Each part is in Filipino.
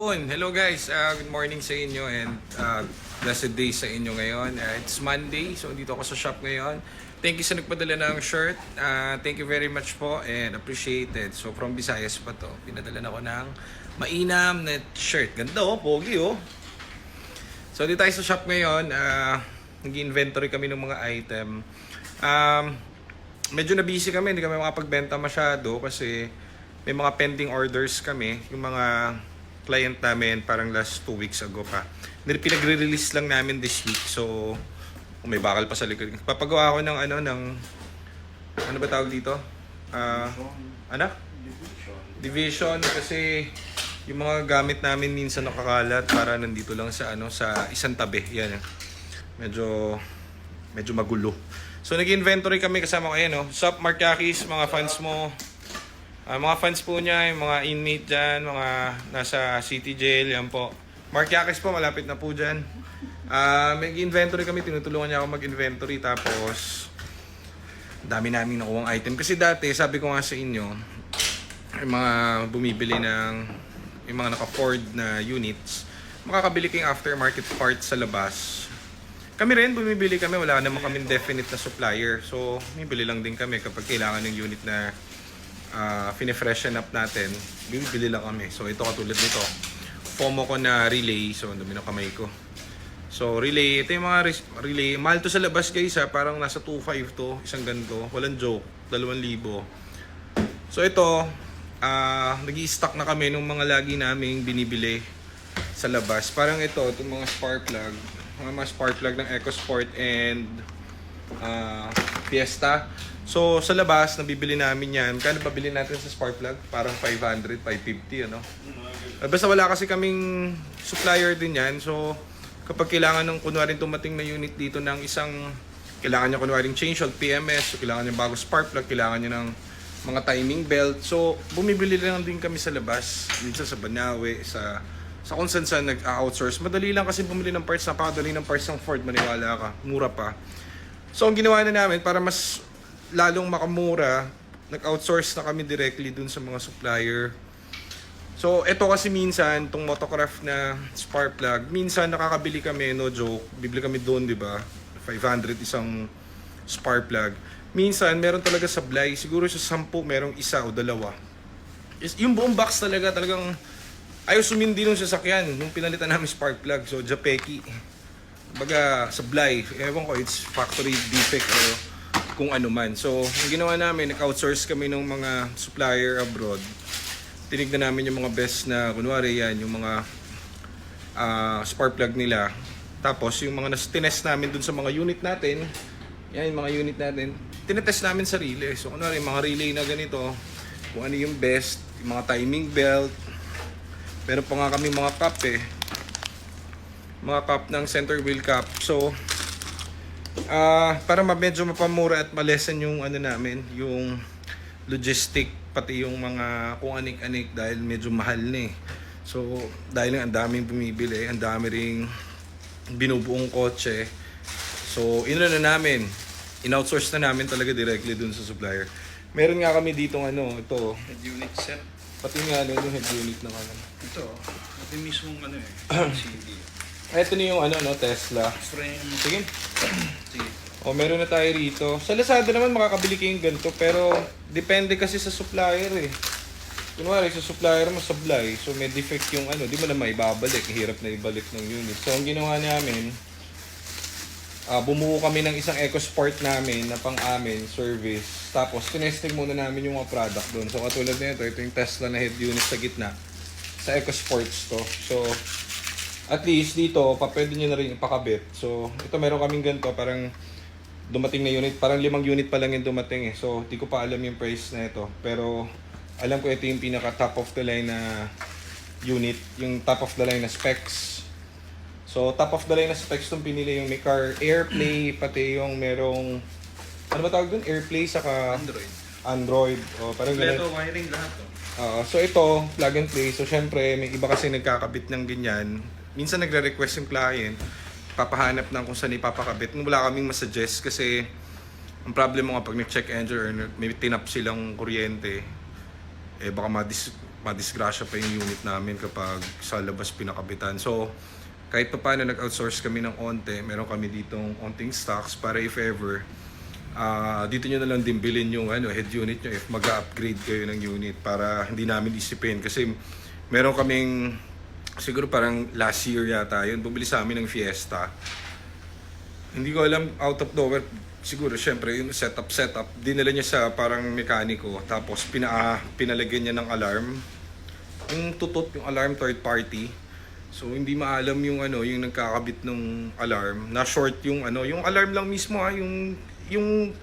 Hello guys, good morning sa inyo and blessed day sa inyo ngayon. It's Monday, so dito ako sa shop ngayon. Thank you sa nagpadala ng shirt. Thank you very much po and appreciated. So from Visayas pa to, pinadala na ako ng mainam na shirt. Ganda oh, pogi oh. So dito tayo sa shop ngayon, nag-inventory kami ng mga item. Medyo na busy kami, hindi kami makapagbenta masyado kasi may mga pending orders kami. Yung mga client namin parang last 2 weeks ago pa. Pinagre-release lang namin this week. So, may bakal pa sa likod. Papagawa ko ng ano ba tawag dito? Ano? Division kasi yung mga gamit namin minsan nakakalat para nandito lang sa sa isang tabi. Yan. Medyo magulo. So, nag-inventory kami kasama ko ayan, Sup, Mark Yakis, mga fans mo. Mga fans po niya, yung mga inmate dyan, mga nasa city jail, yan po. Mark Yakis po, malapit na po dyan. Mag-inventory kami, tinutulungan niya ako mag-inventory. Tapos, dami namin nakuhang item. Kasi dati, sabi ko nga sa inyo, yung mga bumibili yung mga naka-Ford na units, makakabili kayong aftermarket parts sa labas. Kami rin, bumibili kami, wala naman kaming definite na supplier. So, bumibili lang din kami kapag kailangan ng unit na fine-freshen up natin, bibili lang kami. So ito katulad nito, FOMO ko na relay. So ang dami ng kamay ko. So relay, ito yung mga relay. Mahal to sa labas guys parang nasa 2.5 to, isang ganito. Walang joke, 2,000. So ito, nag-i-stock na kami ng mga lagi naming binibili sa labas. Parang itong mga spark plug. Mga spark plug ng EcoSport and Fiesta. So, sa labas, nabibili namin yan. Kano pabili natin sa spark plug? Parang 500, 550, ano? Basta wala kasi kaming supplier din yan. So, kapag kailangan ng kunwaring tumating na unit dito ng kailangan niya kunwaring change oil, PMS, so kailangan niya bago spark plug, kailangan niya ng mga timing belt. So, bumibili lang din kami sa labas. Minsan sa Banawe, sa kung saan nag-outsource. Madali lang kasi bumili ng parts. Napakadali ng parts ng Ford, maniwala ka. Mura pa. So, ang ginawa na namin para mas lalong makamura, nag-outsource na kami directly dun sa mga supplier. So, ito kasi minsan, itong Motocraft na spark plug, minsan nakakabili kami, no joke, bibili kami doon, di ba? 500 isang spark plug. Minsan, meron talaga sablay. Siguro sa 10, merong isa o dalawa. Yung buong box talagang ayaw sumindi nung sasakyan, nung pinalitan namin spark plug. So, Japeki. Baga, sablay. Ewan ko, it's factory defect o kung ano man. So, ang ginawa namin, nag-outsource kami ng mga supplier abroad. Tinignan namin yung mga best na, kunwari yan, yung mga spark plug nila. Tapos, yung mga tinest namin dun sa mga unit natin, yan, yung mga unit natin, tinetest namin sarili. So, kunwari, mga relay na ganito, kung ano yung best, yung mga timing belt. Meron pa nga kami mga cup mga cup ng center wheel cup. So, para medyo mapamura at malesen yung namin, yung logistic, pati yung mga kung anik-anik dahil medyo mahal na eh. So, dahil ang daming bumibili, ang dami ring binubuong kotse. So, in-outsource na namin talaga directly dun sa supplier. Meron nga kami ditong ito. Head unit set. Pati nga yung head unit ng Ito, ito mismong CD. Ito na yung Tesla. Frame. Sige. Sige. Meron na tayo rito. Sa Lazada naman makakabili kayong ganito, pero depende kasi sa supplier eh. Kunwari sa supplier mo sablay, so may defect yung di mo na maibabalik, hirap na ibalik ng unit. So ang ginawa namin, bumuo kami ng isang EcoSport namin na pang-amin service. Tapos tinesting muna namin yung mga product doon. So katulad nito, ito yung Tesla na head unit sa gitna. Sa EcoSports to. So at least dito, pwede nyo na rin ipakabit. So, ito meron kaming ganito, parang dumating na unit. Parang 5 unit pa lang yung dumating eh. So, di ko pa alam yung price na ito. Pero, alam ko ito yung pinaka top of the line na unit. Yung top of the line na specs. So, top of the line na specs itong pinili yung may car AirPlay, pati yung merong, ano ba tawag dun? AirPlay saka Android. O, parang Kompleto wiring lahat to. So, ito, plug and play. So, syempre, may iba kasi nagkakabit ng ganyan. Minsan nagre-request yung client, papahanap ng kung saan ipapakabit. Wala kaming masuggest kasi ang problem mo nga pag nag-check engine or may tinap silang kuryente, baka madisgrasya pa yung unit namin kapag sa labas pinakabitan. So, kahit pa paano nag-outsource kami ng onte, meron kami ditong onting stocks para if ever, dito nyo na lang din bilhin yung head unit nyo if mag-upgrade kayo ng unit para hindi namin isipin. Kasi meron kaming, siguro parang last year yata yun, bumili sa amin ng Fiesta. Hindi ko alam, out of nowhere, siguro syempre yung setup, dinala niya sa parang mekaniko, tapos pinalagyan niya ng alarm. Yung tutot, yung alarm third party. So hindi maalam yung yung nagkakabit ng alarm, na short yung yung alarm lang mismo yung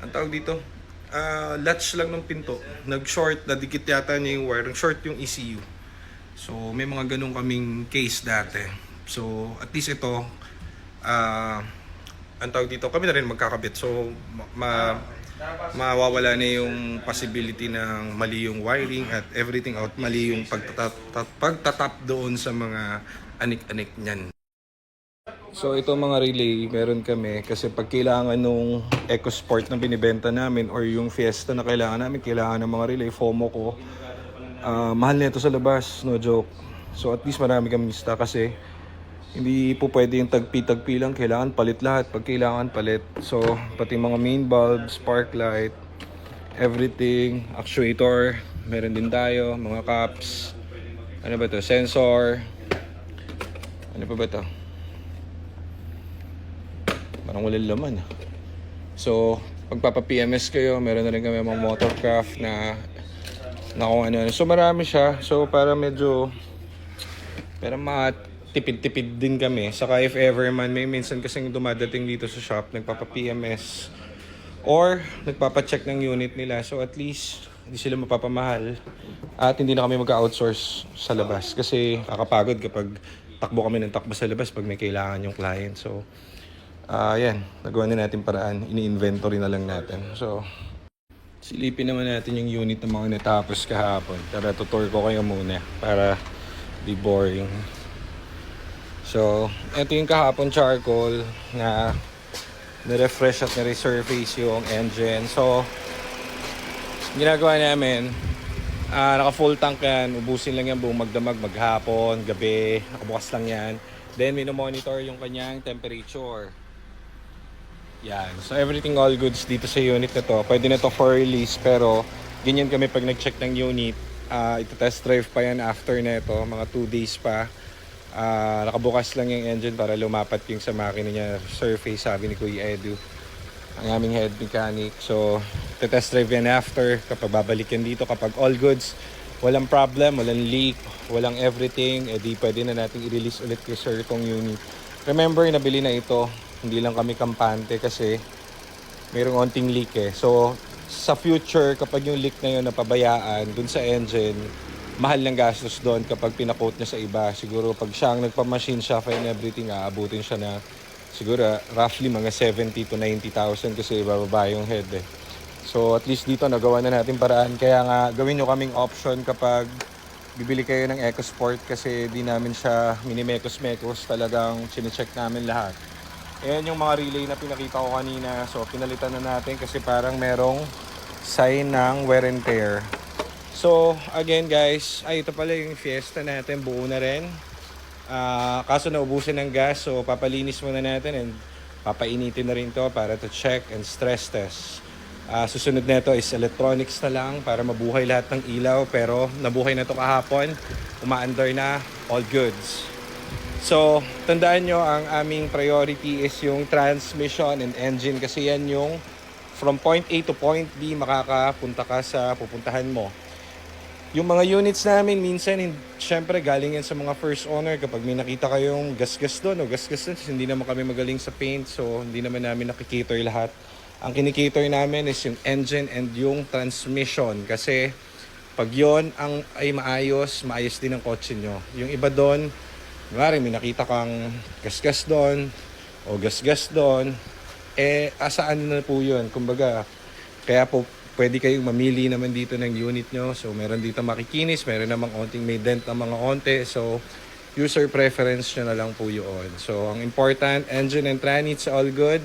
ang tawag dito, latch lang ng pinto. Nag-short, nadikit yata niya yung wire, short yung ECU. So may mga ganun kaming case dati. So at least ito, ang tawag dito, kami na rin magkakabit. So mawawala na yung possibility ng mali yung wiring at everything out, mali yung pagtatap doon sa mga anik-anik niyan. So ito mga relay, meron kami kasi pag kailangan nung EcoSport na binibenta namin or yung Fiesta na kailangan namin, kailangan ng mga relay, FOMO ko. Mahal na ito sa labas, no joke. So at least marami kami stock kasi hindi po pwede yung tagpi-tagpi lang, kailangan palit lahat pag kailangan palit. So pati mga main bulb, spark light, everything, actuator, meron din tayo, mga caps, ano ba to, sensor, ano pa ba to, parang walang laman. So pagpapa-PMS kayo, meron na rin kami mga motorcraft na kung ano. So marami siya, so para medyo tipid-tipid din kami. Saka if ever man, may minsan kasing dumadating dito sa shop, nagpapa-PMS or nagpapa-check ng unit nila. So at least, hindi sila mapapamahal at hindi na kami mag-outsource sa labas. Kasi kakapagod kapag takbo kami ng takbo sa labas pag may kailangan yung client. So, yan. Nagawa na natin paraan. Ini-inventory na lang natin. So, silipin naman natin yung unit ng mga natapos kahapon. Tara, tutor ko kayo muna para di boring. So, ito yung kahapon charcoal na na-refresh at na-resurface yung engine. So, ginagawa namin, naka full tank yan, ubusin lang yan buong magdamag, maghapon, gabi, nakabukas lang yan. Then, minomonitor yung kanyang temperature. Yan. So, everything all goods dito sa unit na to. Pwede na to for release, pero ganyan kami pag nag-check ng unit. Ito test drive pa yan after na ito, mga 2 days pa. Nakabukas lang yung engine para lumapat yung sa makina niya, surface, sabi ni Kuya Edu, ang aming head mechanic. So test drive yan after, kapag babalik yan dito, kapag all goods, walang problem, walang leak, walang everything, edi pwede na natin i-release ulit kay sir itong unit. Remember, nabili na ito, hindi lang kami kampante kasi mayroong onting leak so sa future, kapag yung leak na yun napabayaan dun sa engine, mahal ng gastos doon kapag pinakot niya sa iba. Siguro pag siya ang nagpa-machine shop and everything, aabutin siya na siguro roughly mga 70 to 90,000 kasi bababa yung head So at least dito nagawa na natin paraan. Kaya nga gawin nyo kaming option kapag bibili kayo ng EcoSport kasi di namin siya minimekos-mekos, talagang chinecheck namin lahat. Ayan yung mga relay na pinakita ko kanina. So pinalitan na natin kasi parang merong sign ng wear and tear. So, again guys, ito pala yung Fiesta natin, buo na rin. Kaso naubusan ng gas, so papalinis muna natin and papainitin na rin to para to check and stress test. Susunod na ito is electronics na lang para mabuhay lahat ng ilaw, pero nabuhay na to kahapon, umaandar na, all goods. So, tandaan nyo, ang aming priority is yung transmission and engine kasi yan yung from point A to point B makakapunta ka sa pupuntahan mo. Yung mga units namin, minsan, syempre galing yan sa mga first owner. Kapag may nakita kayong gas-gas doon o gas-gas doon, hindi naman kami magaling sa paint, so hindi naman namin nakikater lahat. Ang kinikater namin is yung engine and yung transmission. Kasi pag yon ay maayos din ang kotse nyo. Yung iba doon, may nakita kang gas-gas doon o gas-gas doon, asaan na po yun? Kumbaga, kaya po, pwede kayong mamili naman dito ng unit nyo. So, meron dito makikinis, meron namang onting may dent ng mga onte. So, user preference nyo na lang po yun. So, ang important, engine and tranits all good.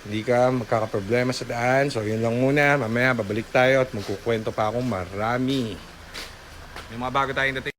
Hindi ka magkakaproblema sa daan. So, yun lang muna. Mamaya, babalik tayo at magkukwento pa akong marami. May mga bago tayong dating.